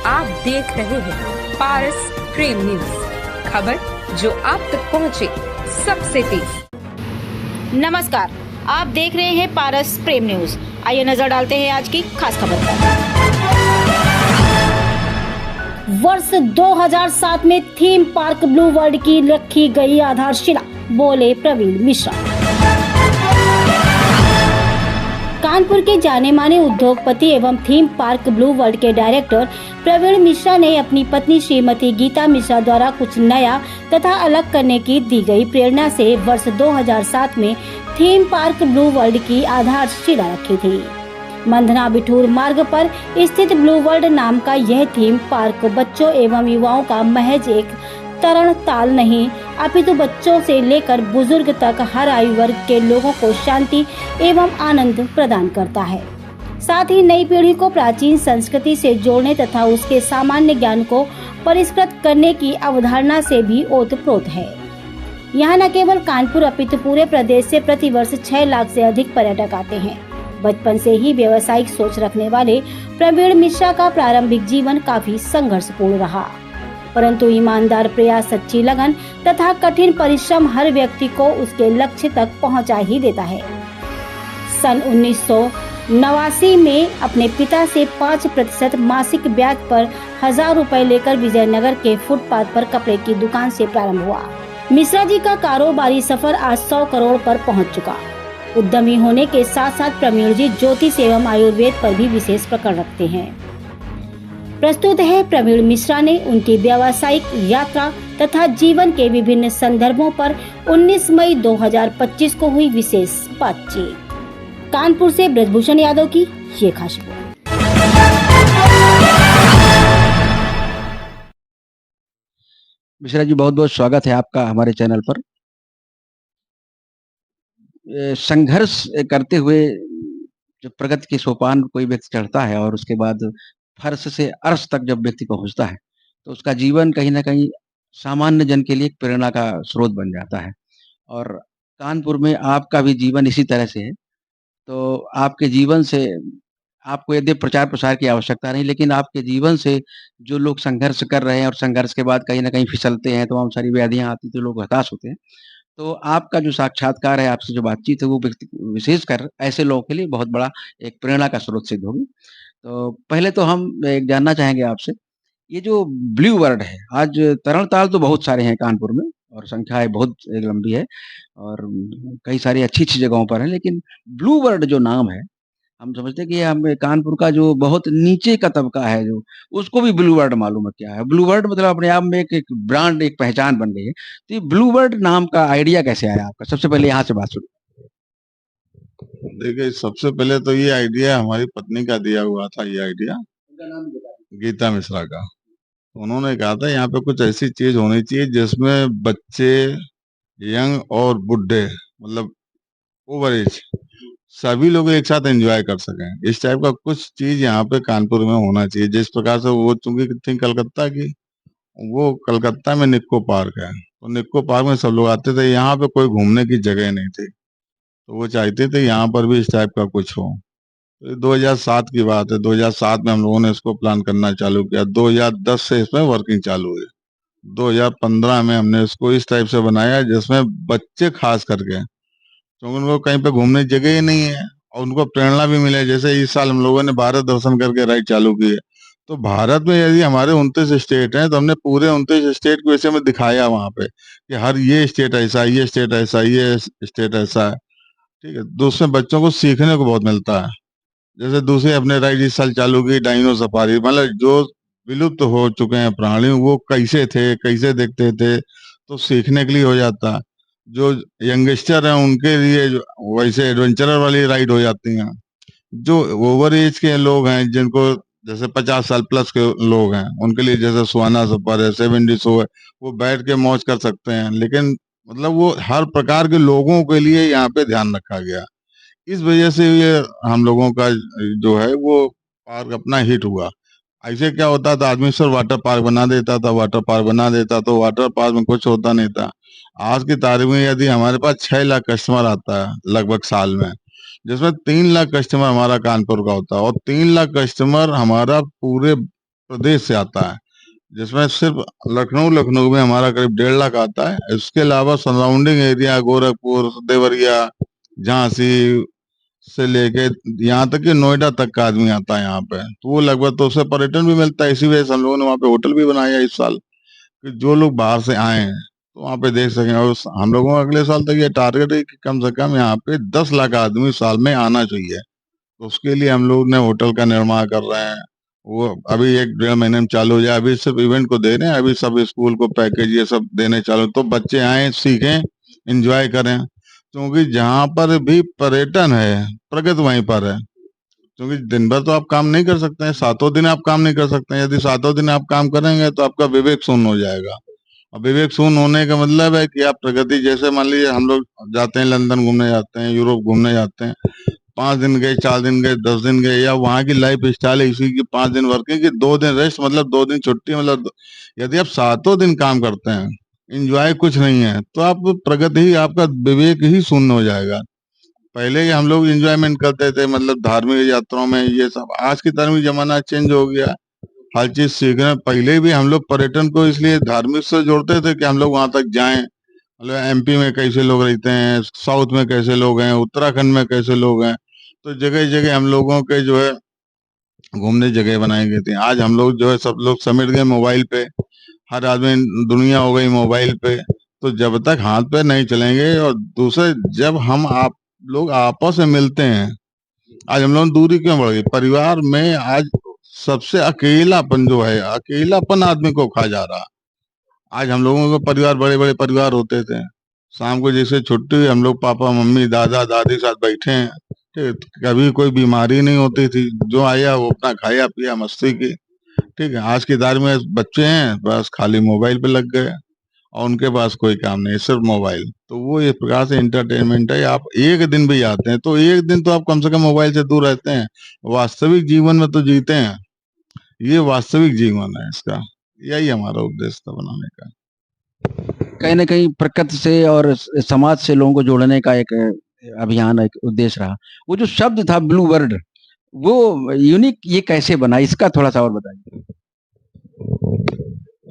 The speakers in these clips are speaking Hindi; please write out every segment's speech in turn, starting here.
आप देख रहे हैं पारस प्रेम न्यूज, खबर जो आप तक पहुंचे सबसे तेज। नमस्कार, आप देख रहे हैं पारस प्रेम न्यूज। आइए नजर डालते हैं आज की खास खबर पर। वर्ष 2007 में थीम पार्क ब्लू वर्ल्ड की रखी गई आधारशिला, बोले प्रवीण मिश्रा। कानपुर के जाने माने उद्योगपति एवं थीम पार्क ब्लू वर्ल्ड के डायरेक्टर प्रवीण मिश्रा ने अपनी पत्नी श्रीमती गीता मिश्रा द्वारा कुछ नया तथा अलग करने की दी गई प्रेरणा से वर्ष 2007 में थीम पार्क ब्लू वर्ल्ड की आधारशिला रखी थी। मंधना बिठूर मार्ग पर स्थित ब्लू वर्ल्ड नाम का यह थीम पार्क बच्चों एवं युवाओं का महज एक तरण ताल नहीं, अपितु बच्चों से लेकर बुजुर्ग तक हर आयु वर्ग के लोगों को शांति एवं आनंद प्रदान करता है। साथ ही नई पीढ़ी को प्राचीन संस्कृति से जोड़ने तथा उसके सामान्य ज्ञान को परिष्कृत करने की अवधारणा से भी ओतप्रोत है। यहाँ न केवल कानपुर अपितु पूरे प्रदेश से प्रतिवर्ष 6 लाख से अधिक पर्यटक आते हैं। बचपन से ही व्यवसायिक सोच रखने वाले प्रवीण मिश्रा का प्रारंभिक जीवन काफी संघर्षपूर्ण रहा, परंतु ईमानदार प्रयास, सच्ची लगन तथा कठिन परिश्रम हर व्यक्ति को उसके लक्ष्य तक पहुंचा ही देता है। सन 1989 में अपने पिता से 5% मासिक ब्याज पर 1000 रुपए लेकर विजयनगर के फुटपाथ पर कपड़े की दुकान से प्रारंभ हुआ। मिश्रा जी का कारोबारी सफर आज 100 करोड़ पर पहुंच चुका। उद्यमी होने के साथ साथ प्रवीण जी ज्योतिष एवं आयुर्वेद पर भी विशेष पकड़ रखते हैं। प्रस्तुत है प्रवीण मिश्रा ने उनकी व्यावसायिक यात्रा तथा जीवन के विभिन्न संदर्भों पर 19 मई 2025 को हुई विशेष बातचीत। कानपुर से ब्रजभूषण यादव की ये खास रिपोर्ट। मिश्रा जी, बहुत बहुत स्वागत है आपका हमारे चैनल पर। संघर्ष करते हुए जो प्रगति के सोपान कोई व्यक्ति चढ़ता है और उसके बाद फर्श से अर्श तक जब व्यक्ति पहुंचता है तो उसका जीवन कहीं ना कहीं सामान्य जन के लिए एक प्रेरणा का स्रोत बन जाता है। और कानपुर में आपका भी जीवन इसी तरह से है। तो आपके जीवन से आपको यदि प्रचार प्रसार की आवश्यकता नहीं, लेकिन आपके जीवन से जो लोग संघर्ष कर रहे हैं और संघर्ष के बाद कहीं ना कहीं फिसलते हैं, तमाम सारी व्याधियां आती तो लोग हताश होते हैं। तो आपका जो साक्षात्कार है, आपसे जो बातचीत है, वो विशेषकर ऐसे लोगों के लिए बहुत बड़ा एक प्रेरणा का स्रोत सिद्ध होगी। तो पहले तो हम एक जानना चाहेंगे आपसे, ये जो ब्लू वर्ल्ड है, आज तरण ताल तो बहुत सारे हैं कानपुर में और संख्या बहुत लंबी है और कई सारी अच्छी-अच्छी जगहों पर है, लेकिन ब्लू वर्ल्ड जो नाम है, हम समझते हैं कि हम कानपुर का जो बहुत नीचे का तबका है, जो उसको भी ब्लू वर्ल्ड मालूम है क्या है। ब्लू वर्ल्ड मतलब अपने आप में एक ब्रांड, एक पहचान बन गई है। तो ये ब्लू वर्ल्ड नाम का आइडिया कैसे आया आपका? सबसे पहले यहाँ से बात शुरू। देखिए, सबसे पहले तो ये आइडिया हमारी पत्नी का दिया हुआ था। ये आइडिया गीता मिश्रा का। उन्होंने कहा था यहाँ पे कुछ ऐसी चीज होनी चाहिए जिसमें बच्चे, यंग और बुढ़े, मतलब ओवर एज, सभी लोग एक साथ एंजॉय कर सकें। इस टाइप का कुछ चीज यहाँ पे कानपुर में होना चाहिए। जिस प्रकार से वो चूंकि थी कलकत्ता की, वो कलकत्ता में निक्को पार्क है, तो निक्को पार्क में सब लोग आते थे। यहाँ पे कोई घूमने की जगह नहीं थी, तो वो चाहते थे यहाँ पर भी इस टाइप का कुछ हो। तो 2007 की बात है। 2007 में हम लोगों ने इसको प्लान करना चालू किया। 2010 से इसमें वर्किंग चालू हुई। 2015 में हमने इसको इस टाइप से बनाया जिसमें बच्चे खास करके, क्योंकि उनको कहीं पे घूमने की जगह ही नहीं है और उनको प्रेरणा भी मिले। जैसे इस साल हम लोगों ने भारत दर्शन करके राइड चालू की है। तो भारत में यदि हमारे 29 स्टेट हैं, तो हमने पूरे 29 स्टेट को ऐसे में दिखाया वहां पे कि हर ये स्टेट ऐसा, ये स्टेट ऐसा, ये स्टेट ऐसा है। ठीक है, दूसरे बच्चों को सीखने को बहुत मिलता है। जैसे दूसरे अपने राइड इस साल चालू की डाइनो सफारी, मतलब जो विलुप्त हो चुके हैं प्राणी, वो कैसे थे, कैसे देखते थे, तो सीखने के लिए हो जाता है। जो यंगस्टर हैं उनके लिए वैसे एडवेंचरर वाली राइड हो जाती हैं। जो ओवर एज के लोग हैं, जिनको जैसे 50 साल प्लस के लोग हैं, उनके लिए जैसे सुहाना सफर है, 70 शो है, वो बैठ के मौज कर सकते हैं। लेकिन मतलब वो हर प्रकार के लोगों के लिए यहाँ पे ध्यान रखा गया। इस वजह से ये हम लोगों का जो है वो पार्क अपना हिट हुआ। ऐसे क्या होता था, आदमी सर वाटर पार्क बना देता था, वाटर पार्क बना देता, तो वाटर पार्क में कुछ होता नहीं था। आज की तारीख में यदि हमारे पास 6 लाख कस्टमर आता है लगभग साल में, जिसमें 3 लाख कस्टमर हमारा कानपुर का होता है और 3 लाख कस्टमर हमारा पूरे प्रदेश से आता है, जिसमें सिर्फ लखनऊ में हमारा करीब 1.5 लाख आता है। इसके अलावा सराउंडिंग एरिया गोरखपुर, देवरिया, झांसी से लेके यहाँ तक कि नोएडा तक का आदमी आता है यहाँ पे, तो वो लगभग, तो उससे पर्यटन भी मिलता है। इसी वजह से हम लोगों ने वहाँ पे होटल भी बनाया इस साल, कि जो लोग बाहर से आए हैं तो वहाँ पे देख सकें। और हम लोगों का अगले साल तक ये टारगेट है कि कम से कम यहाँ पे 10 लाख आदमी साल में आना चाहिए। तो उसके लिए हम लोग ने होटल का निर्माण कर रहे हैं। वो अभी 1-1.5 महीने में चालू हो जाए। अभी सिर्फ इवेंट को दे रहे हैं, अभी सब स्कूल को पैकेज ये सब देने चालू, तो बच्चे आए, सीखें, एंजॉय करें। क्योंकि जहाँ पर भी पर्यटन है, प्रगति वहीं पर है। क्योंकि दिन भर तो आप काम नहीं कर सकते हैं, 7 दिन आप काम नहीं कर सकते हैं। यदि 7 दिन आप काम करेंगे तो आपका विवेक शून्य हो जाएगा। और विवेक शून्य होने का मतलब है कि आप प्रगति, जैसे मान लीजिए हम लोग जाते हैं लंदन घूमने जाते हैं, यूरोप घूमने जाते हैं, 5 दिन गए, 4 दिन गए, 10 दिन गए, या वहाँ की लाइफ स्टाइल है इसी की 5 दिन वर्किंग की, 2 दिन रेस्ट, मतलब 2 दिन छुट्टी, मतलब यदि आप 7 दिन काम करते हैं, इंजॉय कुछ नहीं है, तो आप प्रगति ही, आपका विवेक ही शून्य हो जाएगा। पहले हम लोग एंजॉयमेंट करते थे, मतलब धार्मिक यात्राओं में ये सब। आज की तरह जमाना चेंज हो गया, हर चीज सीखना। पहले भी हम लोग पर्यटन को इसलिए धार्मिक से जोड़ते थे कि हम लोग वहां तक जाएं, मतलब एमपी में कैसे लोग रहते हैं, साउथ में कैसे लोग हैं, उत्तराखंड में कैसे लोग हैं, तो जगह जगह हम लोगों के जो है घूमने जगह बनाई गई थी। आज हम लोग जो है सब लोग समेट गए मोबाइल पे, हर आदमी, दुनिया हो गई मोबाइल पे। तो जब तक हाथ पे नहीं चलेंगे, और दूसरे जब हम आप लोग आपस में मिलते हैं, आज हम लोग दूरी क्यों बढ़ गई परिवार में, आज सबसे अकेलापन जो है, अकेलापन आदमी को खा जा रहा। आज हम लोगों के परिवार, बड़े बड़े परिवार होते थे, शाम को जैसे छुट्टी, हम लोग पापा मम्मी दादा दादी साथ बैठे हैं, ठीक है, कभी कोई बीमारी नहीं होती थी, जो आया वो अपना खाया पिया मस्ती की, ठीक है। आज की तारीख में बच्चे हैं बस खाली मोबाइल पे लग गए, और उनके पास कोई काम नहीं, सिर्फ मोबाइल। तो वो एक प्रकार से इंटरटेनमेंट है। आप एक दिन भी आते हैं तो एक दिन तो आप कम से कम मोबाइल से दूर रहते हैं, वास्तविक जीवन में तो जीते हैं। ये वास्तविक जीवन है इसका, यही हमारा उद्देश्य था बनाने का। कहीं ना कहीं प्रकृति से और समाज से लोगों को जोड़ने का एक अभियान, एक उद्देश्य रहा। वो जो शब्द था ब्लू वर्ल्ड, वो यूनिक ये कैसे बना, इसका थोड़ा सा और बताइए।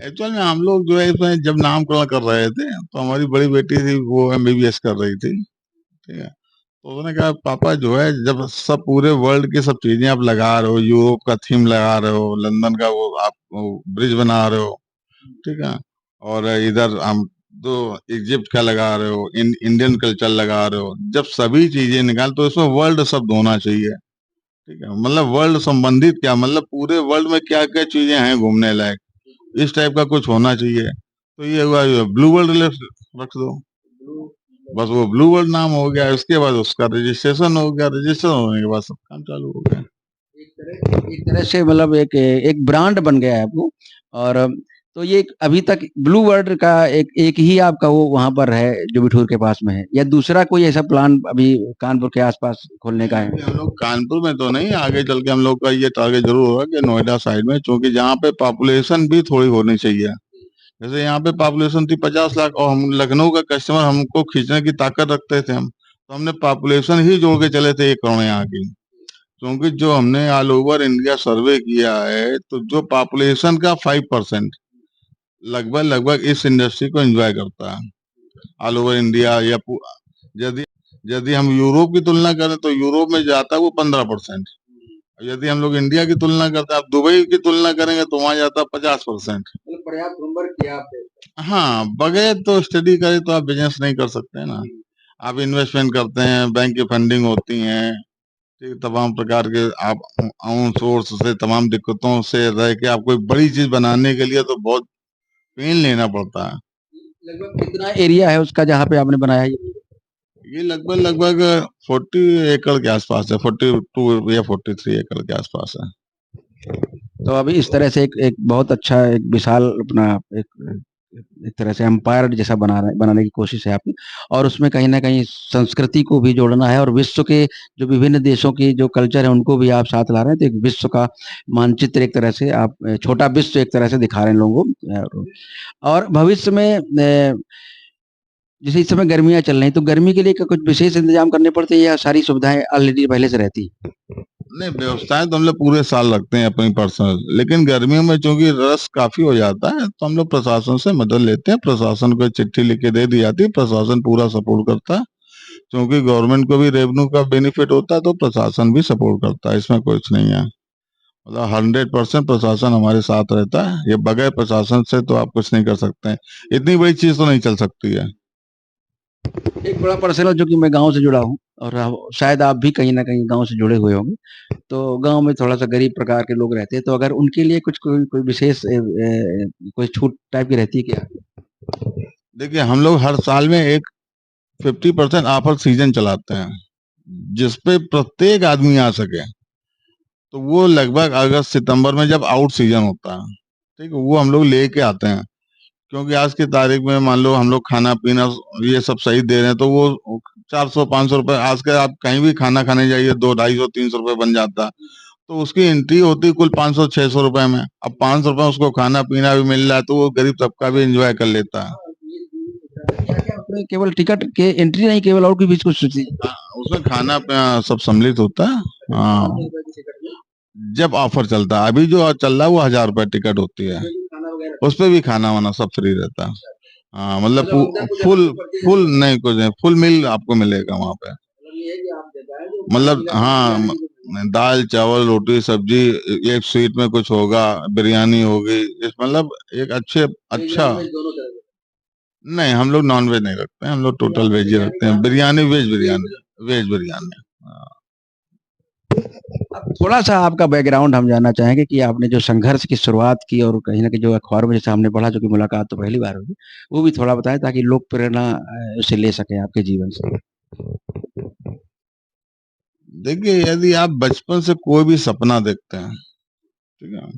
एक्चुअल में हम लोग जो है इसमें जब नामकरण कर रहे थे, तो हमारी बड़ी बेटी थी, वो एमबीबीएस कर रही थी, ठीक है। तो उसने कहा पापा जो है, जब सब पूरे वर्ल्ड की सब चीजें आप लगा रहे हो, यूरोप का थीम लगा रहे हो, लंदन का वो आप ब्रिज बना रहे हो, ठीक है, और इधर हम तो इजिप्ट का लगा रहे हो, इंडियन कल्चर लगा रहे हो, जब सभी चीजें निकाल, तो इसमें वर्ल्ड शब्द होना चाहिए, ठीक है। मतलब वर्ल्ड संबंधित क्या, मतलब पूरे वर्ल्ड में क्या क्या चीजें हैं घूमने लायक, इस टाइप का कुछ होना चाहिए। तो ये हुआ, ब्लू वर्ल्ड रख दो, बस वो ब्लू वर्ल्ड नाम हो गया। उसके बाद उसका रजिस्ट्रेशन हो गया, रजिस्ट्रेशन होने के बाद सब काम चालू हो गया। एक तरह से मतलब एक एक ब्रांड बन गया है आपको। और तो ये अभी तक ब्लू वर्ल्ड का एक ही आपका वो वहां पर है जो बिठूर के पास में है, या दूसरा कोई ऐसा प्लान अभी कानपुर के आसपास खोलने का है? हम लोग कानपुर में तो नहीं, आगे चल के हम लोग का ये टारगेट जरूर होगा कि नोएडा साइड में, क्योंकि जहाँ पे पॉपुलेशन भी थोड़ी होनी चाहिए। जैसे यहाँ पे पॉपुलेशन थी 50 लाख, और हम लखनऊ का कस्टमर हमको खींचने की ताकत रखते थे हम, तो हमने पॉपुलेशन ही जोड़ के चले थे 1 करोड़ यहाँ की। क्योंकि जो हमने ऑल ओवर इंडिया सर्वे किया है, तो जो पॉपुलेशन का 5% लगभग लगभग इस इंडस्ट्री को एंजॉय करता है ऑल ओवर इंडिया। या यदि यदि हम यूरोप की तुलना करें तो यूरोप में जाता है वो 15%। यदि हम लोग इंडिया की तुलना करते हैं, आप दुबई की तुलना करेंगे तो वहां जाता है 50%। पर्याप्त होमवर्क किया आपने? हाँ, बगैर तो स्टडी करे तो आप बिजनेस नहीं कर सकते हैं ना। आप इन्वेस्टमेंट करते हैं, बैंक की फंडिंग होती है, ठीक, तमाम प्रकार के आप ऑन सोर्स से तमाम दिक्कतों से रह के आप कोई बड़ी चीज बनाने के लिए तो बहुत पेन लेना पड़ता है। लगभग कितना एरिया है उसका जहाँ पे आपने बनाया है? ये लगभग लगभग 40 एकड़ के आसपास है, 42 या 43 एकड़ के आसपास है। तो अभी इस तरह से एक बहुत अच्छा, एक विशाल अपना एक तरह से एम्पायर जैसा बनाने की कोशिश है आपकी। और उसमें कहीं ना कहीं संस्कृति को भी जोड़ना है, और विश्व के जो विभिन्न देशों की जो कल्चर है उनको भी आप साथ ला रहे हैं। तो एक विश्व का मानचित्र एक तरह से आप, छोटा विश्व एक तरह से दिखा रहे हैं लोगों को। और भविष्य में जैसे इस समय गर्मियाँ चल रही हैं, तो गर्मी के लिए क्या कुछ विशेष इंतजाम करने पड़ते हैं या सारी सुविधाएँ ऑलरेडी पहले से रहती हैं? नहीं, व्यवस्थाएं तो हम लोग पूरे साल रखते हैं अपनी पर्सनल, लेकिन गर्मियों में चूंकि रस काफी हो जाता है तो हम लोग प्रशासन से मदद लेते हैं। प्रशासन को चिट्ठी लिख के दे दी जाती है, प्रशासन पूरा सपोर्ट करता है। क्योंकि गवर्नमेंट को भी रेवेन्यू का बेनिफिट होता है तो प्रशासन भी सपोर्ट करता है, इसमें कुछ नहीं है। मतलब 100% प्रशासन हमारे साथ रहता है। ये बगैर प्रशासन से तो आप कुछ नहीं कर सकते हैं, इतनी बड़ी चीज तो नहीं चल सकती है। एक बड़ा पर्सन जो कि मैं गाँव से जुड़ा हूँ और शायद आप भी कहीं न कहीं गाँव से जुड़े हुए होंगे। तो गाँव में थोड़ा-सा गरीब प्रकार के लोग रहते हैं, तो अगर उनके लिए कुछ कोई कोई विशेष कोई छूट टाइप की रहती है क्या? देखिए, हम लोग हर साल में एक 50% ऑफर सीजन चलाते हैं, जिसपे प्रत्येक आदमी आ सके। तो वो लगभग अगस्त सितंबर में जब आउट सीजन होता है, ठीक है, वो हम लोग लेके आते हैं। क्योंकि आज की तारीख में मान लो हम लोग खाना पीना ये सब सही दे रहे हैं, तो वो 400-500 रुपए आज के आप कहीं भी खाना खाने जाइए 200-250-300 रुपए बन जाता है। तो उसकी एंट्री होती है कुल 500-600 रुपए में। अब 500 रुपए उसको खाना पीना भी मिल रहा है तो वो गरीब तबका भी एंजॉय कर लेता है। क्या-क्या उसमें केवल टिकट के एंट्री नहीं, केवल और भी बीच कुछ चीज़? उसमें खाना सब सम्मिलित होता है। हाँ, जब ऑफर चलता है, अभी जो चल रहा है वो 1000 रुपए टिकट होती है, उस पे भी खाना वाना सब फ्री रहता है। हाँ, मतलब फुल फुल नहीं, कुछ नहीं, फुल मील आपको मिलेगा वहाँ पे। मतलब हाँ, दाल चावल रोटी सब्जी, एक स्वीट में कुछ होगा, बिरयानी होगी, इस मतलब एक अच्छा। नहीं, हम लोग नॉन वेज नहीं रखते हैं, हम लोग टोटल वेज ही रखते हैं। बिरयानी वेज बिरयानी। हाँ। अब थोड़ा-सा आपका बैकग्राउंड हम जानना चाहेंगे कि आपने जो संघर्ष की शुरुआत की और कहीं न कहीं जो अखबारों में जैसे हमने पढ़ा, जो कि मुलाकात तो पहली बार हुई, वो भी थोड़ा बताएँ ताकि लोग प्रेरणा उसे ले सकें आपके जीवन से। देखिए, यदि आप बचपन से कोई भी सपना देखते हैं, ठीक है,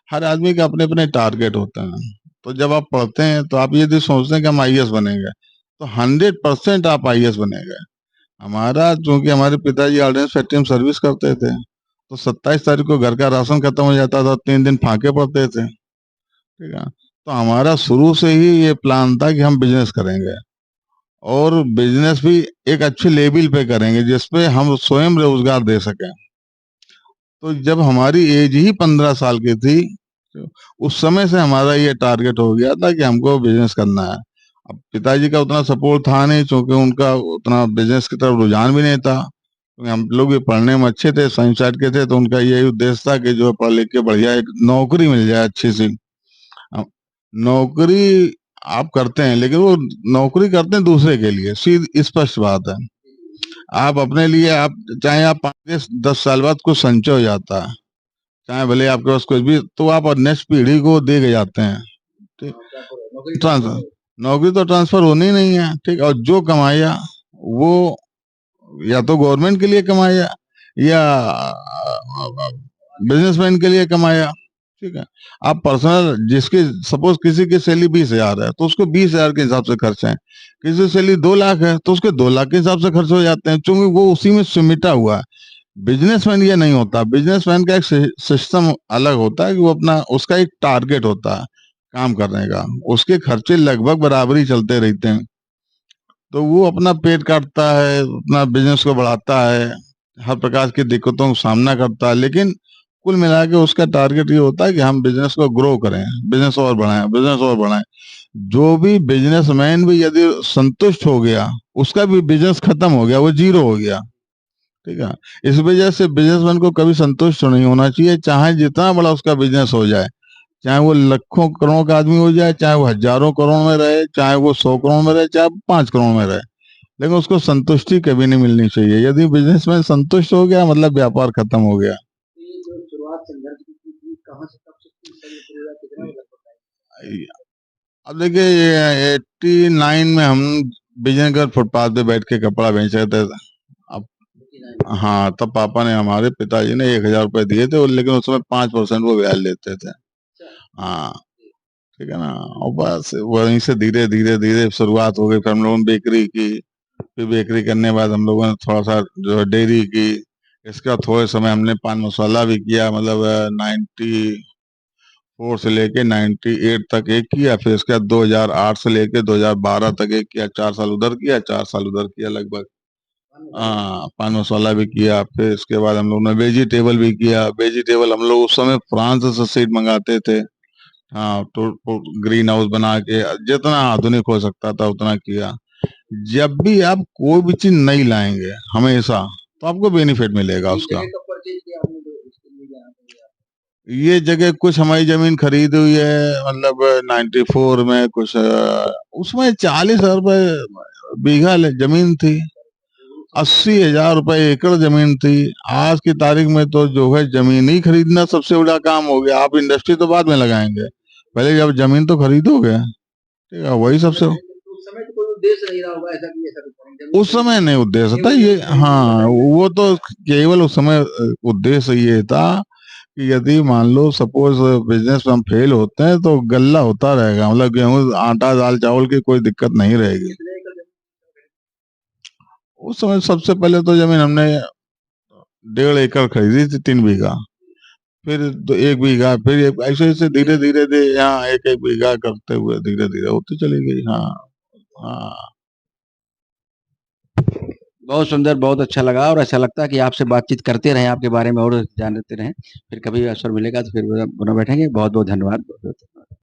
हर आदमी के अपने अपने टारगेट होते हैं। तो जब आप पढ़ते हैं तो आप यदि सोचते हैं कि हम आईएएस बनेंगे, तो 100% आप आईएएस बनेंगे। हमारा चूंकि हमारे पिताजी ऑर्डिनेंस फैक्ट्री में सर्विस करते थे, तो 27 तारीख को घर का राशन खत्म हो जाता था, 3 दिन फाके पड़ते थे, ठीक है। तो हमारा शुरू से ही ये प्लान था कि हम बिजनेस करेंगे और बिजनेस भी एक अच्छे लेवल पे करेंगे जिसपे हम स्वयं रोजगार दे सकें। तो जब हमारी एज ही 15 साल की थी, तो उस समय से हमारा ये टारगेट हो गया था कि हमको बिजनेस करना है। अब पिताजी का उतना सपोर्ट था नहीं, क्योंकि उनका उतना बिजनेस की तरफ रुझान भी नहीं था। क्योंकि हम लोग भी पढ़ने में अच्छे थे, साइंस साइड के थे, तो उनका यही उद्देश्य था कि जो पढ़ लिख के बढ़िया एक नौकरी मिल जाए अच्छी सी। अब नौकरी आप करते हैं, लेकिन वो नौकरी करते हैं दूसरे के लिए, सीधी स्पष्ट बात है। आप अपने लिए, आप चाहे आप 5-10 साल बाद कुछ संचय हो जाता है, चाहे भले आपके पास कुछ भी, तो आप नेक्स्ट पीढ़ी को दे के जाते हैं। ठीक, ट्रांसफर नौकरी तो ट्रांसफर होनी नहीं है, ठीक। और जो कमाया वो या तो गवर्नमेंट के लिए कमाया या बिजनेसमैन के लिए कमाया, ठीक है। आप पर्सनल, जिसकी सपोज किसी की सैलरी 20,000 है तो उसको 20,000 के हिसाब से खर्च है। किसी की सैलरी 2 लाख है तो उसके 2 लाख के हिसाब से खर्च हो जाते हैं, क्योंकि वो उसी में सिमटा हुआ है। बिजनेसमैन ये नहीं होता। बिजनेसमैन का एक सिस्टम अलग होता है कि वो अपना, उसका एक टारगेट होता है काम करने का, उसके खर्चे लगभग बराबरी चलते रहते हैं। तो वो अपना पेट काटता है, अपना बिजनेस को बढ़ाता है, हर प्रकार की दिक्कतों का सामना करता है, लेकिन कुल मिला के उसका टारगेट ये होता है कि हम बिजनेस को ग्रो करें, बिजनेस और बढ़ाएं, बिजनेस और बढ़ाएं। जो भी बिजनेसमैन भी यदि संतुष्ट हो गया, उसका भी बिजनेस खत्म हो गया, वो जीरो हो गया, ठीक है। इस वजह से बिजनेसमैन को कभी संतुष्ट नहीं होना चाहिए, चाहे जितना बड़ा उसका बिजनेस हो जाए, चाहे वो लाखों करोड़ों का आदमी हो जाए, चाहे वो हजारों करोड़ में रहे, चाहे वो 100 करोड़ में रहे, चाहे 5 करोड़ में रहे, लेकिन उसको संतुष्टि कभी नहीं मिलनी चाहिए। यदि बिजनेसमैन संतुष्ट हो गया, मतलब व्यापार खत्म हो गया। अब देखिए, ये 89 में हम विजयनगर फुटपाथ पे बैठ के कपड़ा बेच रहे थे। अब हाँ, तब पापा ने, हमारे पिताजी ने 1,000 रुपए दिए थे, लेकिन उसमें 5% वो ब्याज लेते थे। हाँ, ठीक है ना। और बस वहीं से धीरे धीरे धीरे शुरुआत हो गई। फिर हम लोगों ने बेकरी की, फिर बेकरी करने के बाद हम लोगों ने थोड़ा सा जो है डेयरी की। इसका थोड़े समय हमने पान मसाला भी किया, मतलब 94 94 से लेके 98 तक एक किया, फिर उसके बाद 2008 से लेके 2012 तक एक किया, 4 साल उधर किया, 4 साल उधर किया लगभग। हाँ, पान मसाला भी किया। फिर इसके बाद हम लोग ने वेजिटेबल भी किया। वेजिटेबल हम लोग उस समय फ्रांस से सीड मंगाते थे। हाँ, तो ग्रीन हाउस बना के जितना आधुनिक हो सकता था उतना किया। जब भी आप कोई भी चीज नहीं लाएंगे हमेशा, तो आपको बेनिफिट मिलेगा उसका। ये जगह कुछ हमारी जमीन खरीदी हुई है, मतलब 94 में कुछ उसमें 40,000 रुपए बीघा जमीन थी, 80,000 रुपए एकड़ जमीन थी। आज की तारीख में तो जो है जमीन ही खरीदना सबसे बड़ा काम हो गया। आप इंडस्ट्री तो बाद में लगाएंगे, पहले जब जमीन तो खरीदोगे, ठीक है, वही सबसे। उस समय नहीं उद्देश्य था ये, हाँ, वो तो केवल उस समय उद्देश्य ये था कि यदि मान लो सपोज बिजनेस में हम फेल होते हैं तो गल्ला होता रहेगा, मतलब गेहूं आटा दाल चावल की कोई दिक्कत नहीं रहेगी। उस समय सबसे पहले तो जमीन हमने 1.5 एकड़ खरीदी थी, 3 बीघा, फिर 1 बीघा, फिर ऐसे ऐसे धीरे धीरे धीरे यहाँ 1 बीघा करते हुए धीरे धीरे होती चली गई। हाँ हाँ, बहुत सुंदर, बहुत अच्छा लगा और ऐसा लगता है कि आपसे बातचीत करते रहें, आपके बारे में और जानते रहें। फिर कभी अवसर मिलेगा तो फिर पुनः बैठेंगे। बहुत बहुत धन्यवाद।